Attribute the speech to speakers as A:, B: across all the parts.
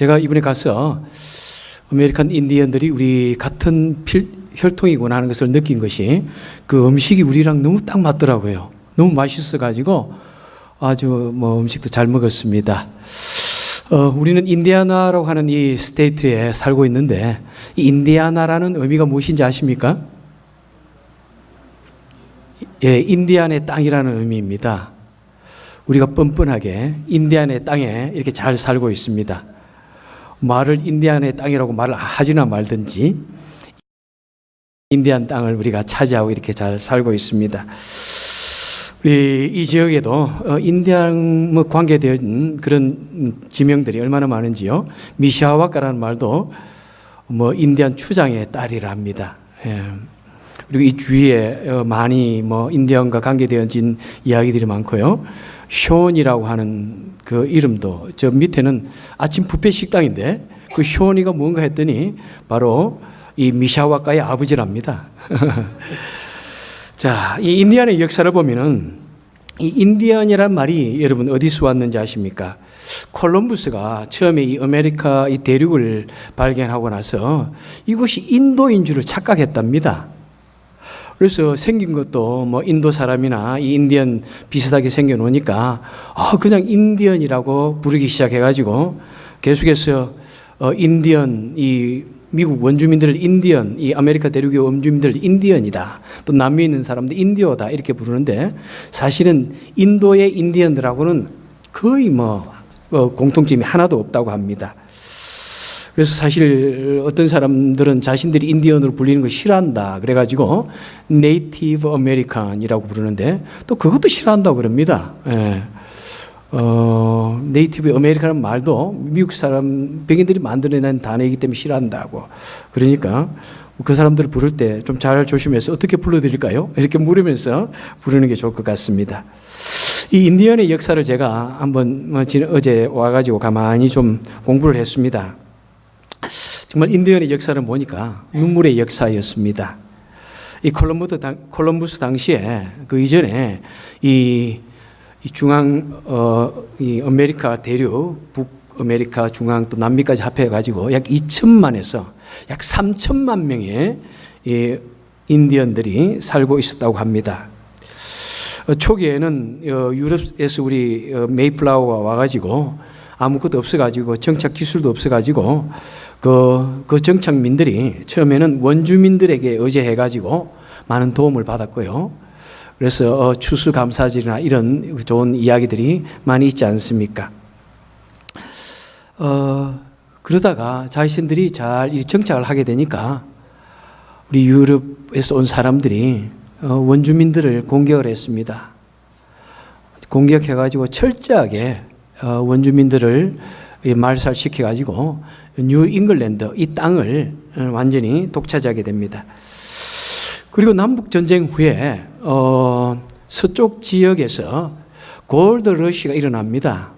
A: 제가 이번에 가서 아메리칸 인디언들이 우리 같은 혈통이구나 하는 것을 느낀 것이 그 음식이 우리랑 너무 딱 맞더라고요. 너무 맛있어가지고 아주 음식도 잘 먹었습니다. 우리는 인디아나라고 하는 이 스테이트에 살고 있는데 이 인디아나라는 의미가 무엇인지 아십니까? 예, 인디안의 땅이라는 의미입니다. 우리가 뻔뻔하게 인디안의 땅에 이렇게 잘 살고 있습니다. 말을 인디안의 땅이라고 말을 하지나 말든지 인디안 땅을 우리가 차지하고 이렇게 잘 살고 있습니다. 우리 이 지역에도 인디안 관계된 그런 지명들이 얼마나 많은지요. 미시아와카라는 말도 인디안 추장의 딸이라 합니다. 예. 그리고 이 주위에 많이 인디언과 관계되어진 이야기들이 많고요. 쇼니라고 하는 그 이름도 저 밑에는 아침 뷔페 식당인데 그 쇼니가 뭔가 했더니 바로 이 미샤와카의 아버지랍니다. 자, 이 인디안의 역사를 보면은 이 인디안이란 말이 여러분 어디서 왔는지 아십니까? 콜럼부스가 처음에 이 아메리카 이 대륙을 발견하고 나서 이곳이 인도인 줄을 착각했답니다. 그래서 생긴 것도 인도 사람이나 이 인디언 비슷하게 생겨 놓으니까 그냥 인디언이라고 부르기 시작해가지고 계속해서 인디언 이 미국 원주민들을 인디언, 이 아메리카 대륙의 원주민들을 인디언이다. 또 남미에 있는 사람들 인디오다 이렇게 부르는데 사실은 인도의 인디언들하고는 거의 공통점이 하나도 없다고 합니다. 그래서 사실 어떤 사람들은 자신들이 인디언으로 불리는 걸 싫어한다. 그래가지고 네이티브 아메리칸이라고 부르는데 또 그것도 싫어한다고 그럽니다. 예. 네이티브 아메리칸은 말도 미국 사람, 백인들이 만들어낸 단어이기 때문에 싫어한다고. 그러니까 그 사람들을 부를 때 좀 잘 조심해서 어떻게 불러드릴까요? 이렇게 물으면서 부르는 게 좋을 것 같습니다. 이 인디언의 역사를 제가 한번 어제 와가지고 가만히 좀 공부를 했습니다. 정말 인디언의 역사를 보니까 눈물의 역사였습니다. 이 콜럼부스 당시에 그 이전에 이 아메리카 대륙, 북아메리카, 중앙 또 남미까지 합해가지고 약 2천만에서 약 3천만 명의 이 인디언들이 살고 있었다고 합니다. 초기에는 유럽에서 우리 메이플라워가 와가지고 아무것도 없어가지고 정착 기술도 없어가지고 그 정착민들이 처음에는 원주민들에게 의지해가지고 많은 도움을 받았고요. 그래서 추수감사절이나 이런 좋은 이야기들이 많이 있지 않습니까? 그러다가 자신들이 잘 정착을 하게 되니까 우리 유럽에서 온 사람들이 원주민들을 공격을 했습니다. 공격해가지고 철저하게 원주민들을 말살시켜가지고 뉴 잉글랜드 이 땅을 완전히 독차지하게 됩니다. 그리고 남북전쟁 후에 서쪽 지역에서 골드 러시가 일어납니다.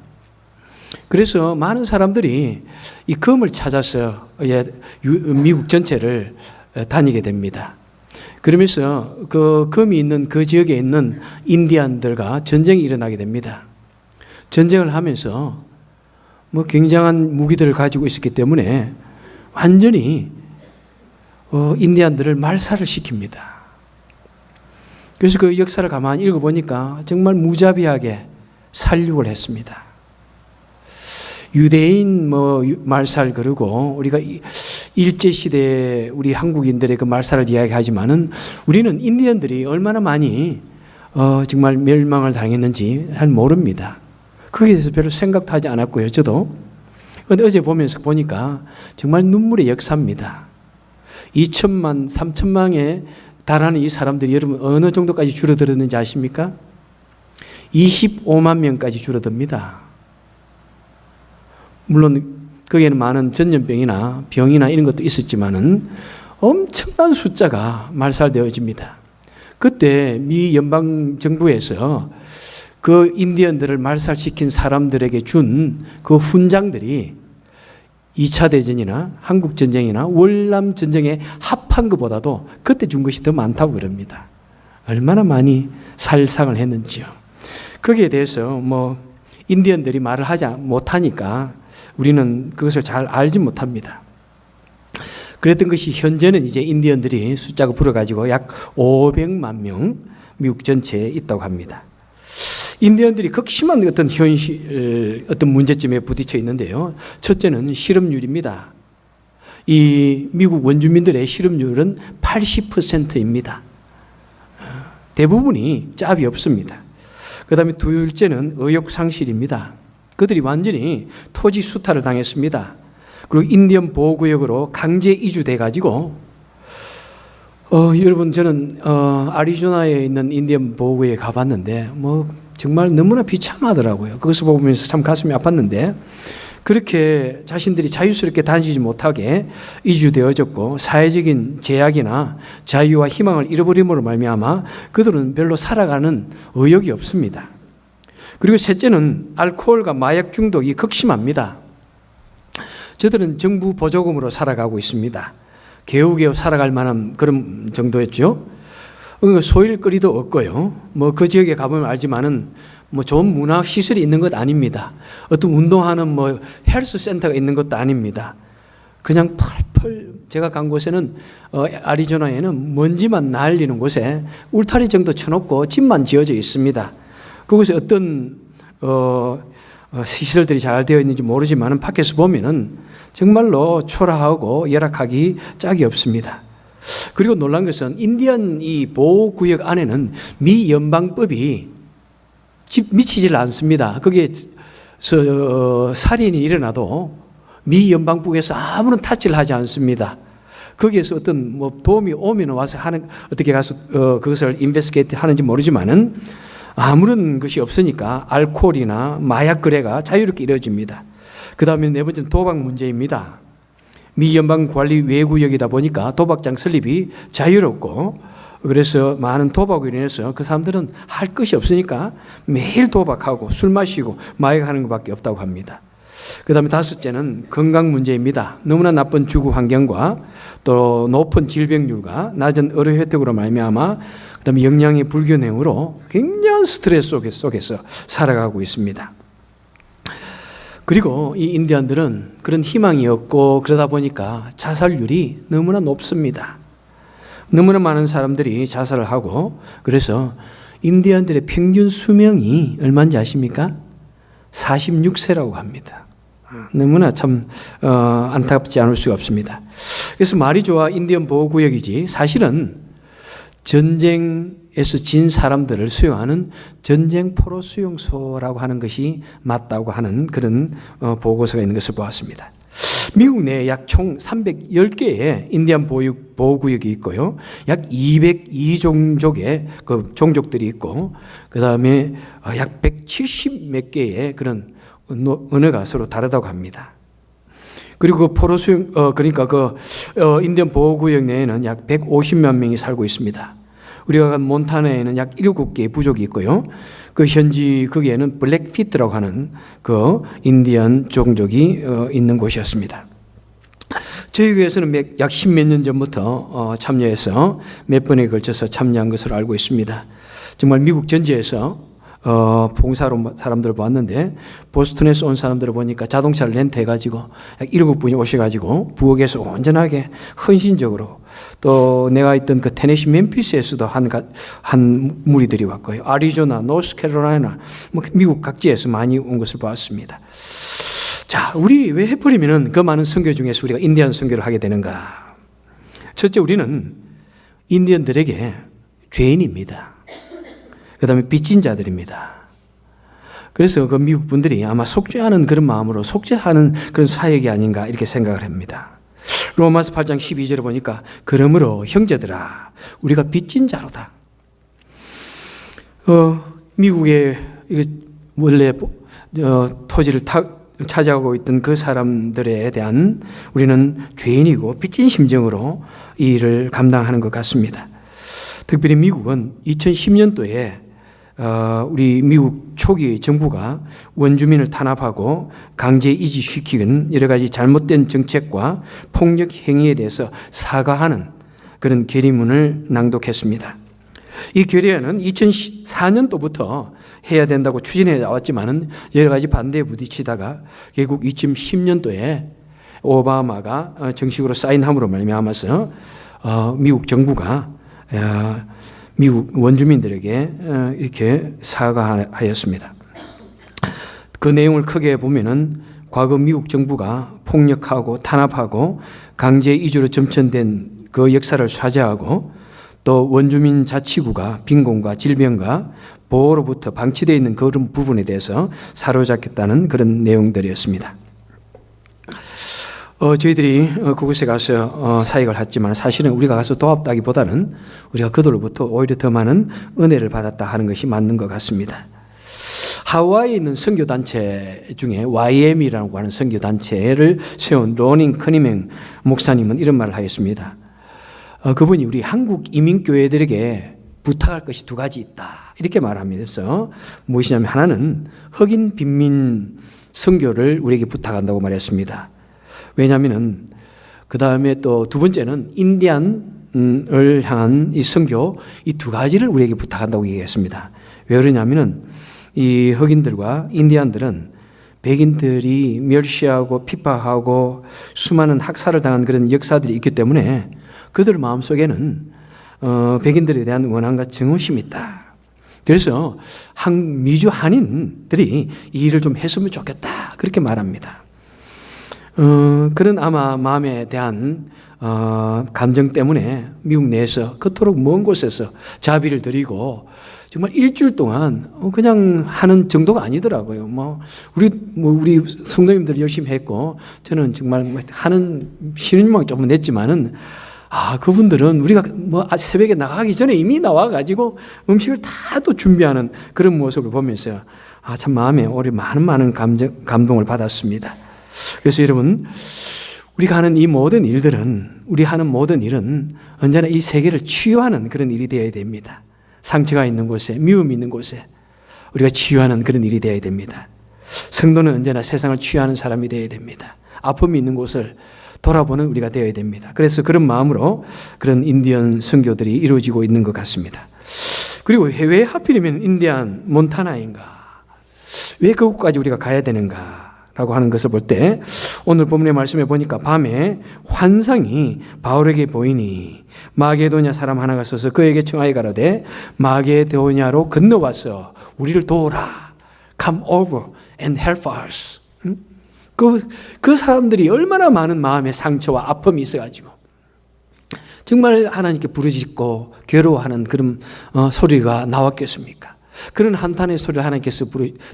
A: 그래서 많은 사람들이 이 금을 찾아서 미국 전체를 다니게 됩니다. 그러면서 그 금이 있는 그 지역에 있는 인디안들과 전쟁이 일어나게 됩니다. 전쟁을 하면서 굉장한 무기들을 가지고 있었기 때문에 완전히 인디안들을 말살을 시킵니다. 그래서 그 역사를 가만히 읽어보니까 정말 무자비하게 살육을 했습니다. 유대인 말살 그러고 우리가 일제시대에 우리 한국인들의 그 말살을 이야기하지만은 우리는 인디언들이 얼마나 많이 정말 멸망을 당했는지 잘 모릅니다. 거기에 대해서 별로 생각도 하지 않았고요, 저도. 그런데 어제 보니까 정말 눈물의 역사입니다. 2천만, 3천만에 달하는 이 사람들이 여러분 어느 정도까지 줄어들었는지 아십니까? 25만 명까지 줄어듭니다. 물론 거기에는 많은 전염병이나 병이나 이런 것도 있었지만은 엄청난 숫자가 말살되어집니다. 그때 미 연방정부에서 그 인디언들을 말살시킨 사람들에게 준 그 훈장들이 2차 대전이나 한국전쟁이나 월남전쟁에 합한 것보다도 그때 준 것이 더 많다고 그럽니다. 얼마나 많이 살상을 했는지요. 거기에 대해서 인디언들이 말을 하지 못하니까 우리는 그것을 잘 알지 못합니다. 그랬던 것이 현재는 이제 인디언들이 숫자가 불어가지고 약 500만 명 미국 전체에 있다고 합니다. 인디언들이 극심한 어떤 현실, 어떤 문제점에 부딪혀 있는데요. 첫째는 실업률입니다. 이 미국 원주민들의 실업률은 80%입니다. 대부분이 짭이 없습니다. 그 다음에 둘째는 의욕상실입니다. 그들이 완전히 토지 수탈을 당했습니다. 그리고 인디언 보호구역으로 강제 이주돼가지고 여러분 저는 아리조나에 있는 인디언 보호구역에 가봤는데 뭐 정말 너무나 비참하더라고요. 그것을 보면서 참 가슴이 아팠는데 그렇게 자신들이 자유스럽게 다니지 못하게 이주되어졌고 사회적인 제약이나 자유와 희망을 잃어버림으로 말미암아 그들은 별로 살아가는 의욕이 없습니다. 그리고 셋째는 알코올과 마약 중독이 극심합니다. 저들은 정부 보조금으로 살아가고 있습니다. 개우개우 살아갈 만한 그런 정도였죠. 소일거리도 없고요. 뭐 그 지역에 가보면 알지만은 뭐 좋은 문화 시설이 있는 것 아닙니다. 어떤 운동하는 뭐 헬스 센터가 있는 것도 아닙니다. 그냥 펄펄 제가 간 곳에는 아리조나에는 먼지만 날리는 곳에 울타리 정도 쳐놓고 집만 지어져 있습니다. 그곳에 어떤 시설들이 잘 되어 있는지 모르지만 밖에서 보면은 정말로 초라하고 열악하기 짝이 없습니다. 그리고 놀란 것은 인디언 이 보호구역 안에는 미 연방법이 미치질 않습니다. 거기에서 살인이 일어나도 미 연방법에서 아무런 타치를 하지 않습니다. 거기에서 어떤 뭐 도움이 오면 와서 어떻게 가서 그것을 인베스티게이트 하는지 모르지만은 아무런 것이 없으니까 알코올이나 마약 거래가 자유롭게 이루어집니다. 그 다음에 네 번째는 도박 문제입니다. 미 연방 관리 외구역이다 보니까 도박장 설립이 자유롭고 그래서 많은 도박으로 인해서 그 사람들은 할 것이 없으니까 매일 도박하고 술 마시고 마약하는 것밖에 없다고 합니다. 그 다음에 다섯째는 건강 문제입니다. 너무나 나쁜 주거 환경과 또 높은 질병률과 낮은 의료 혜택으로 말미암아 그 다음에 영양의 불균형으로 굉장한 스트레스 속에서 살아가고 있습니다. 그리고 이 인디언들은 그런 희망이 없고 그러다 보니까 자살률이 너무나 높습니다. 너무나 많은 사람들이 자살을 하고 그래서 인디언들의 평균 수명이 얼마인지 아십니까? 46세라고 합니다. 너무나 참 안타깝지 않을 수가 없습니다. 그래서 말이 좋아 인디언 보호구역이지 사실은 전쟁에서 진 사람들을 수용하는 전쟁포로 수용소라고 하는 것이 맞다고 하는 그런 보고서가 있는 것을 보았습니다. 미국 내에 약 총 310개의 인디언 보호구역이 있고요. 약 202종족의 그 종족들이 있고 그 다음에 약 170 몇 개의 그런 언어가 서로 다르다고 합니다. 그리고 그러니까 인디언 보호구역 내에는 약 150만 명이 살고 있습니다. 우리가 간 몬타나에는 약 7개의 부족이 있고요. 그 현지 거기에는 블랙피트라고 하는 그 인디언 종족이 있는 곳이었습니다. 저희 교회에서는 약 10몇 년 전부터 참여해서 몇 번에 걸쳐서 참여한 것으로 알고 있습니다. 정말 미국 전지에서 봉사로 사람들을 보았는데 보스턴에서 온 사람들을 보니까 자동차를 렌트해가지고 약 7분이 오셔가지고 부엌에서 온전하게 헌신적으로 또 내가 있던 그 테네시 멤피스에서도 한 무리들이 왔고요. 아리조나, 노스캐롤라이나 미국 각지에서 많이 온 것을 보았습니다. 자, 우리 왜 해버리면은 그 많은 선교 중에서 우리가 인디언 선교를 하게 되는가? 첫째, 우리는 인디언들에게 죄인입니다. 그 다음에 빚진 자들입니다. 그래서 그 미국 분들이 아마 속죄하는 그런 마음으로 속죄하는 그런 사역이 아닌가 이렇게 생각을 합니다. 로마서 8장 12절에 보니까 그러므로 형제들아 우리가 빚진 자로다. 미국에 원래 토지를 차지하고 있던 그 사람들에 대한 우리는 죄인이고 빚진 심정으로 이 일을 감당하는 것 같습니다. 특별히 미국은 2010년도에 우리 미국 초기 정부가 원주민을 탄압하고 강제 이주시키는 여러 가지 잘못된 정책과 폭력 행위에 대해서 사과하는 그런 결의문을 낭독했습니다. 이 결의안은 2004년도부터 해야 된다고 추진해 나왔지만은 여러 가지 반대에 부딪히다가 결국 2010년도에 오바마가 정식으로 사인함으로 말미암아서 미국 정부가 미국 원주민들에게 이렇게 사과하였습니다. 그 내용을 크게 보면은 과거 미국 정부가 폭력하고 탄압하고 강제 이주로 점천된 그 역사를 사죄하고 또 원주민 자치구가 빈곤과 질병과 보호로부터 방치되어 있는 그런 부분에 대해서 사로잡겠다는 그런 내용들이었습니다. 저희들이 그곳에 가서 사역을 했지만 사실은 우리가 가서 도왔다기보다는 우리가 그들로부터 오히려 더 많은 은혜를 받았다 하는 것이 맞는 것 같습니다. 하와이에 있는 선교단체 중에 YM이라고 하는 선교단체를 세운 로닝 커니맹 목사님은 이런 말을 하였습니다. 그분이 우리 한국 이민교회들에게 부탁할 것이 두 가지 있다 이렇게 말합니다. 그래서 무엇이냐면 하나는 흑인 빈민 선교를 우리에게 부탁한다고 말했습니다. 왜냐하면 그 다음에 또 두 번째는 인디안을 향한 이 선교 이 두 가지를 우리에게 부탁한다고 얘기했습니다. 왜 그러냐면은 이 흑인들과 인디안들은 백인들이 멸시하고 핍박하고 수많은 학살을 당한 그런 역사들이 있기 때문에 그들 마음속에는 백인들에 대한 원한과 증오심이 있다. 그래서 미주 한인들이 이 일을 좀 했으면 좋겠다 그렇게 말합니다. 그런 아마 마음에 대한 감정 때문에 미국 내에서 그토록 먼 곳에서 자비를 드리고 정말 일주일 동안 그냥 하는 정도가 아니더라고요. 우리 성도님들 열심히 했고 저는 정말 하는 쉬는 조금 냈지만은 그분들은 우리가 새벽에 나가기 전에 이미 나와가지고 음식을 다 또 준비하는 그런 모습을 보면서 참 마음에 오래 많은 감동을 받았습니다. 그래서 여러분, 우리가 하는 이 모든 일들은, 우리 하는 모든 일은 언제나 이 세계를 치유하는 그런 일이 되어야 됩니다. 상처가 있는 곳에, 미움이 있는 곳에 우리가 치유하는 그런 일이 되어야 됩니다. 성도는 언제나 세상을 치유하는 사람이 되어야 됩니다. 아픔이 있는 곳을 돌아보는 우리가 되어야 됩니다. 그래서 그런 마음으로 그런 인디언 선교들이 이루어지고 있는 것 같습니다. 그리고 왜 하필이면 인디안 몬타나인가? 왜 그곳까지 우리가 가야 되는가? 라고 하는 것을 볼 때 오늘 본문의 말씀에 보니까 밤에 환상이 바울에게 보이니 마게도냐 사람 하나가 서서 그에게 청하여 가로되 마게도냐로 건너와서 우리를 도우라. Come over and help us. 그 사람들이 얼마나 많은 마음의 상처와 아픔이 있어가지고 정말 하나님께 부르짖고 괴로워하는 그런 소리가 나왔겠습니까? 그런 한탄의 소리를 하나님께서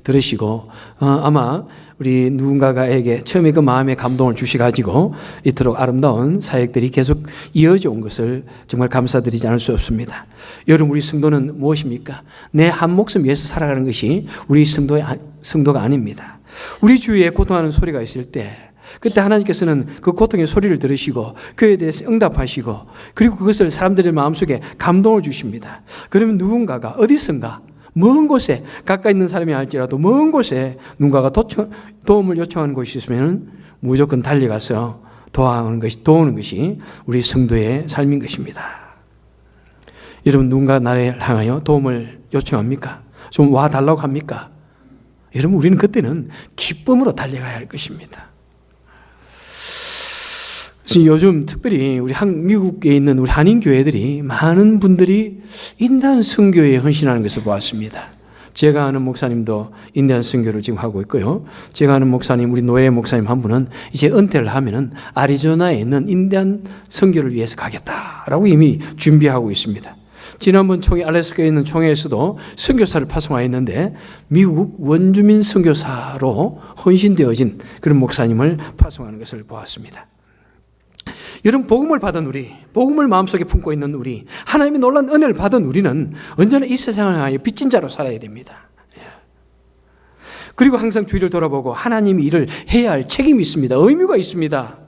A: 들으시고 아마 우리 누군가에게 처음에 그 마음의 감동을 주셔가지고 이토록 아름다운 사역들이 계속 이어져 온 것을 정말 감사드리지 않을 수 없습니다. 여러분, 우리 성도는 무엇입니까? 내 한 목숨 위해서 살아가는 것이 우리 성도가 아닙니다. 우리 주위에 고통하는 소리가 있을 때 그때 하나님께서는 그 고통의 소리를 들으시고 그에 대해서 응답하시고 그리고 그것을 사람들의 마음속에 감동을 주십니다. 그러면 누군가가 어디선가 먼 곳에 가까이 있는 사람이 알지라도 먼 곳에 누군가가 도움을 요청하는 곳이 있으면 무조건 달려가서 도우는 것이 우리 성도의 삶인 것입니다. 여러분, 누군가 나를 향하여 도움을 요청합니까? 좀 와달라고 합니까? 여러분, 우리는 그때는 기쁨으로 달려가야 할 것입니다. 그래서 요즘 특별히 우리 미국에 있는 우리 한인 교회들이 많은 분들이 인디안 선교에 헌신하는 것을 보았습니다. 제가 아는 목사님도 인디안 선교를 지금 하고 있고요. 제가 아는 목사님, 우리 노예 목사님 한 분은 이제 은퇴를 하면은 애리조나에 있는 인디안 선교를 위해서 가겠다라고 이미 준비하고 있습니다. 지난번 알래스카에 있는 총회에서도 선교사를 파송하였는데 미국 원주민 선교사로 헌신되어진 그런 목사님을 파송하는 것을 보았습니다. 여러분, 복음을 받은 우리, 복음을 마음속에 품고 있는 우리, 하나님의 놀라운 은혜를 받은 우리는 언제나 이 세상을 향하여 빚진 자로 살아야 됩니다. 그리고 항상 주위를 돌아보고 하나님이 일을 해야 할 책임이 있습니다. 의무가 있습니다.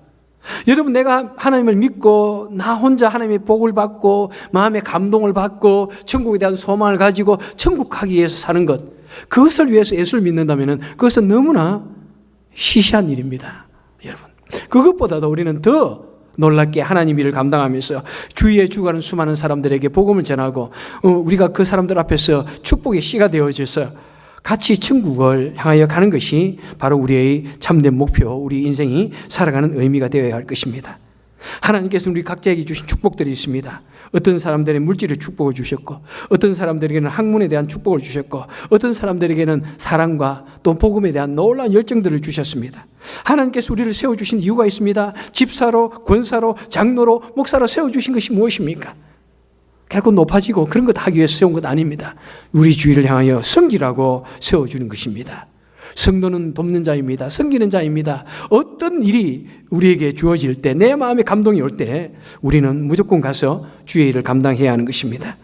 A: 여러분, 내가 하나님을 믿고 나 혼자 하나님의 복을 받고 마음의 감동을 받고 천국에 대한 소망을 가지고 천국 가기 위해서 사는 것, 그것을 위해서 예수를 믿는다면 그것은 너무나 시시한 일입니다. 여러분, 그것보다도 우리는 더 놀랍게 하나님 일을 감당하면서 주위에 죽어가는 수많은 사람들에게 복음을 전하고 우리가 그 사람들 앞에서 축복의 씨가 되어져서 같이 천국을 향하여 가는 것이 바로 우리의 참된 목표, 우리 인생이 살아가는 의미가 되어야 할 것입니다. 하나님께서 우리 각자에게 주신 축복들이 있습니다. 어떤 사람들의 물질의 축복을 주셨고, 어떤 사람들에게는 학문에 대한 축복을 주셨고, 어떤 사람들에게는 사랑과 또 복음에 대한 놀라운 열정들을 주셨습니다. 하나님께서 우리를 세워주신 이유가 있습니다. 집사로, 권사로, 장로로, 목사로 세워주신 것이 무엇입니까? 결코 높아지고 그런 것 하기 위해서 세운 것 아닙니다. 우리 주위를 향하여 섬기라고 세워주는 것입니다. 성도는 돕는 자입니다. 섬기는 자입니다. 어떤 일이 우리에게 주어질 때, 내 마음에 감동이 올 때 우리는 무조건 가서 주의 일을 감당해야 하는 것입니다.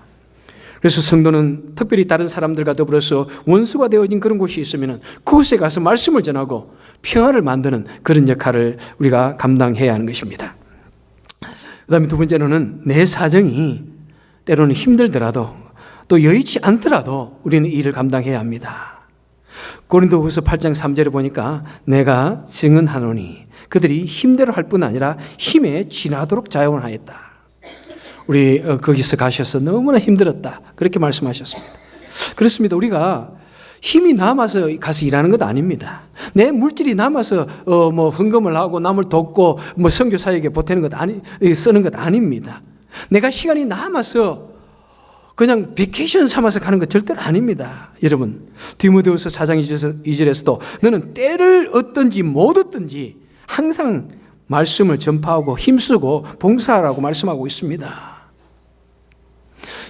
A: 그래서 성도는 특별히 다른 사람들과 더불어서 원수가 되어진 그런 곳이 있으면 그곳에 가서 말씀을 전하고 평화를 만드는 그런 역할을 우리가 감당해야 하는 것입니다. 그 다음에 두 번째로는 내 사정이 때로는 힘들더라도 또 여의치 않더라도 우리는 이 일을 감당해야 합니다. 고린도후서 8장 3절에 보니까 내가 증언하노니 그들이 힘대로 할 뿐 아니라 힘에 지나도록 자용하였다. 우리 거기서 가셔서 너무나 힘들었다. 그렇게 말씀하셨습니다. 그렇습니다. 우리가 힘이 남아서 가서 일하는 것 아닙니다. 내 물질이 남아서 헌금을 하고 남을 돕고 선교 사역에 보태는 쓰는 것 아닙니다. 내가 시간이 남아서 그냥 베케이션 삼아서 가는 것 절대로 아닙니다. 여러분, 디모데후서 4장 2절에서도 너는 때를 얻든지 못 얻든지 항상 말씀을 전파하고 힘쓰고 봉사하라고 말씀하고 있습니다.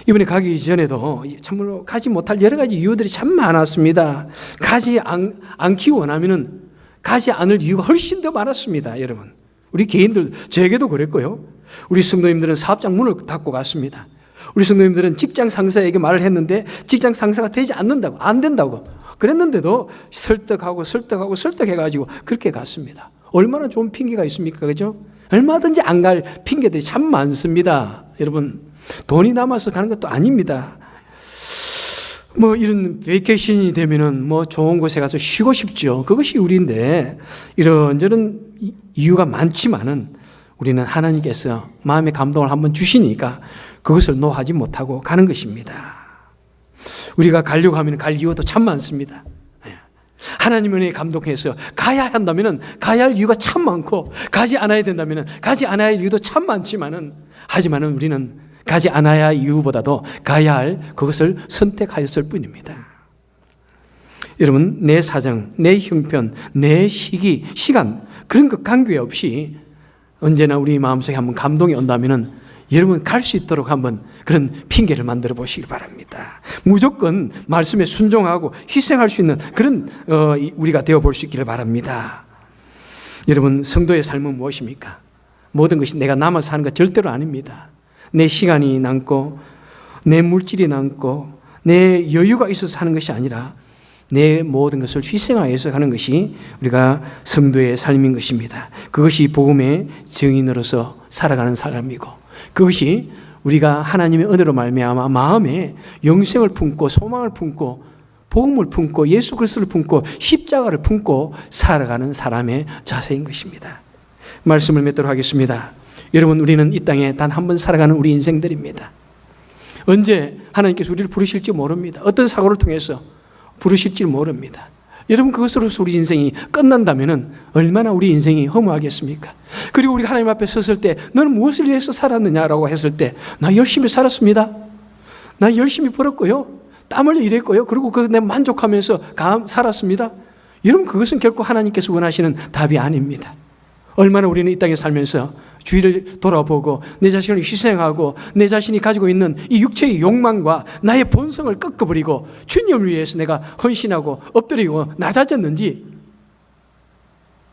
A: 이번에 가기 전에도 참으로 가지 못할 여러 가지 이유들이 참 많았습니다. 가지 않기 원하면은 가지 않을 이유가 훨씬 더 많았습니다. 여러분, 우리 개인들, 제게도 그랬고요. 우리 성도님들은 사업장 문을 닫고 갔습니다. 우리 성도님들은 직장 상사에게 말을 했는데 직장 상사가 되지 않는다고, 안 된다고 그랬는데도 설득해가지고 그렇게 갔습니다. 얼마나 좋은 핑계가 있습니까? 그죠? 얼마든지 안 갈 핑계들이 참 많습니다. 여러분, 돈이 남아서 가는 것도 아닙니다. 이런 베이케이션이 되면은 좋은 곳에 가서 쉬고 싶죠. 그것이 우리인데 이런저런 이유가 많지만은 우리는 하나님께서 마음의 감동을 한번 주시니까 그것을 노하지 못하고 가는 것입니다. 우리가 가려고 하면 갈 이유도 참 많습니다. 하나님의 감동해서 가야 한다면 가야 할 이유가 참 많고, 가지 않아야 된다면 가지 않아야 할 이유도 참 많지만은, 하지만은 우리는 가지 않아야 할 이유보다도 가야 할 그것을 선택하였을 뿐입니다. 여러분, 내 사정, 내 형편, 내 시기, 시간 그런 것 관계없이 언제나 우리 마음속에 한번 감동이 온다면은 여러분 갈 수 있도록 한번 그런 핑계를 만들어 보시기 바랍니다. 무조건 말씀에 순종하고 희생할 수 있는 그런 우리가 되어 볼 수 있기를 바랍니다. 여러분, 성도의 삶은 무엇입니까? 모든 것이 내가 남아서 하는 것 절대로 아닙니다. 내 시간이 남고 내 물질이 남고 내 여유가 있어서 하는 것이 아니라 내 모든 것을 희생하여서 하는 것이 우리가 성도의 삶인 것입니다. 그것이 복음의 증인으로서 살아가는 사람이고, 그것이 우리가 하나님의 은혜로 말미암아 마음에 영생을 품고 소망을 품고 복음을 품고 예수 그리스도를 품고 십자가를 품고 살아가는 사람의 자세인 것입니다. 말씀을 맺도록 하겠습니다. 여러분, 우리는 이 땅에 단 한 번 살아가는 우리 인생들입니다. 언제 하나님께서 우리를 부르실지 모릅니다. 어떤 사고를 통해서 부르실지 모릅니다. 여러분, 그것으로서 우리 인생이 끝난다면 얼마나 우리 인생이 허무하겠습니까? 그리고 우리가 하나님 앞에 섰을 때 너는 무엇을 위해서 살았느냐라고 했을 때 나 열심히 살았습니다. 나 열심히 벌었고요. 땀 흘려 일했고요. 그리고 내가 만족하면서 살았습니다. 여러분, 그것은 결코 하나님께서 원하시는 답이 아닙니다. 얼마나 우리는 이 땅에 살면서 주위를 돌아보고 내 자신을 희생하고 내 자신이 가지고 있는 이 육체의 욕망과 나의 본성을 꺾어버리고 주님을 위해서 내가 헌신하고 엎드리고 낮아졌는지,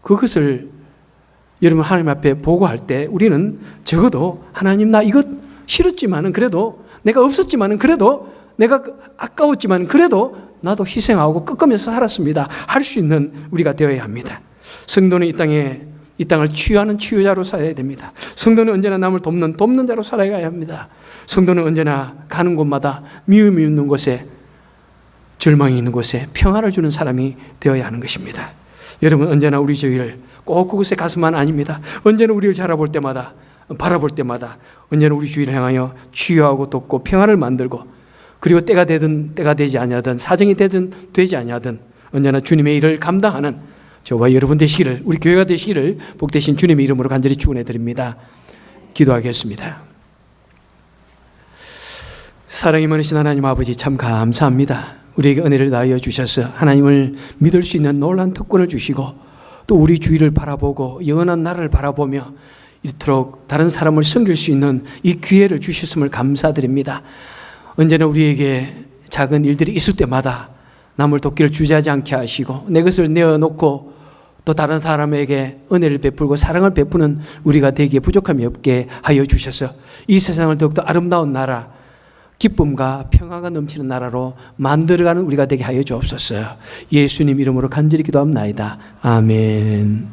A: 그것을 여러분 하나님 앞에 보고할 때 우리는 적어도 하나님, 나 이것 싫었지만은 그래도 내가 없었지만은 그래도 내가 아까웠지만 그래도 나도 희생하고 꺾으면서 살았습니다 할 수 있는 우리가 되어야 합니다. 성도는 이 땅을 치유하는 치유자로 살아야 됩니다. 성도는 언제나 남을 돕는 자로 살아가야 합니다. 성도는 언제나 가는 곳마다 미움이 있는 곳에, 절망이 있는 곳에 평화를 주는 사람이 되어야 하는 것입니다. 여러분, 언제나 우리 주위를 꼭 그곳에 가서만 아닙니다. 언제나 우리를 바라볼 때마다 언제나 우리 주위를 향하여 치유하고 돕고 평화를 만들고 그리고 때가 되든 때가 되지 아니하든 사정이 되든 되지 아니하든 언제나 주님의 일을 감당하는 저와 여러분 되시기를, 우리 교회가 되시기를 복되신 주님의 이름으로 간절히 축원해 드립니다. 기도하겠습니다. 사랑이 많으신 하나님 아버지, 참 감사합니다. 우리에게 은혜를 다하여 주셔서 하나님을 믿을 수 있는 놀라운 특권을 주시고 또 우리 주위를 바라보고 영원한 나라를 바라보며 이토록 다른 사람을 섬길 수 있는 이 기회를 주셨음을 감사드립니다. 언제나 우리에게 작은 일들이 있을 때마다 남을 돕기를 주저하지 않게 하시고 내 것을 내어놓고 또 다른 사람에게 은혜를 베풀고 사랑을 베푸는 우리가 되기에 부족함이 없게 하여 주셔서 이 세상을 더욱더 아름다운 나라, 기쁨과 평화가 넘치는 나라로 만들어가는 우리가 되게 하여 주옵소서. 예수님 이름으로 간절히 기도합나이다. 아멘.